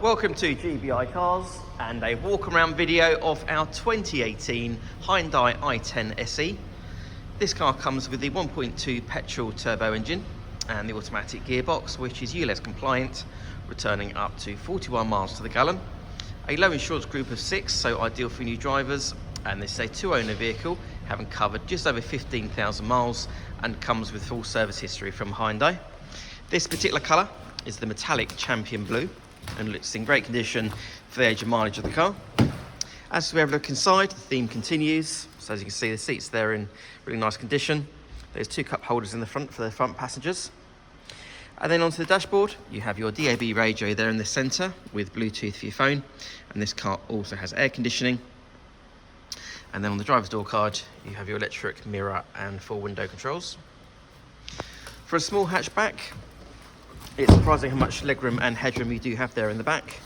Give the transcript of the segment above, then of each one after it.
Welcome to GBI Cars and a walk around video of our 2018 Hyundai i10 SE. This car comes with the 1.2 petrol turbo engine and the automatic gearbox, which is ULEZ compliant, returning up to 41 miles to the gallon. A low insurance group of 6, so ideal for new drivers, and this is a two-owner vehicle, having covered just over 15,000 miles and comes with full service history from Hyundai. This particular colour is the metallic champion blue and looks in great condition for the age and mileage of the car. As we have a look inside, the theme continues. So as you can see, the seats there in really nice condition. There's 2 cup holders in the front for the front passengers. And then onto the dashboard, you have your DAB radio there in the centre with Bluetooth for your phone. And this car also has air conditioning. And then on the driver's door card, you have your electric mirror and 4 window controls. For a small hatchback, it's surprising how much legroom and headroom you do have there in the back.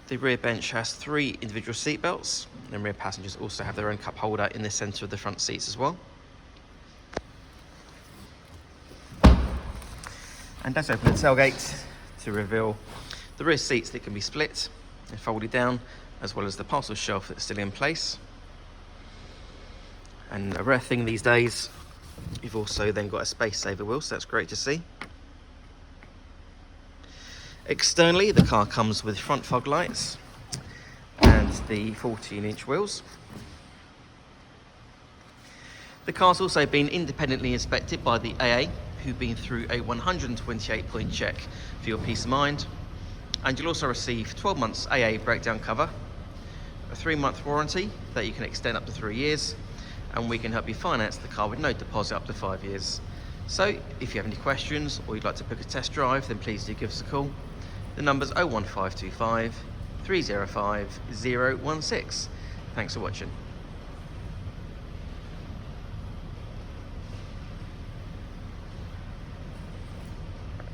The rear bench has 3 individual seat belts, and rear passengers also have their own cup holder in the centre of the front seats as well. And let's open the tailgate to reveal the rear seats that can be split and folded down, as well as the parcel shelf that's still in place. And a rare thing these days, you've also then got a space saver wheel, so that's great to see. Externally, the car comes with front fog lights and the 14-inch wheels. The car's also been independently inspected by the AA, who've been through a 128-point check for your peace of mind. And you'll also receive 12 months AA breakdown cover, a 3-month warranty that you can extend up to 3 years, and we can help you finance the car with no deposit up to 5 years. So if you have any questions or you'd like to book a test drive, then please do give us a call. The number's 01525 305 016. Thanks for watching.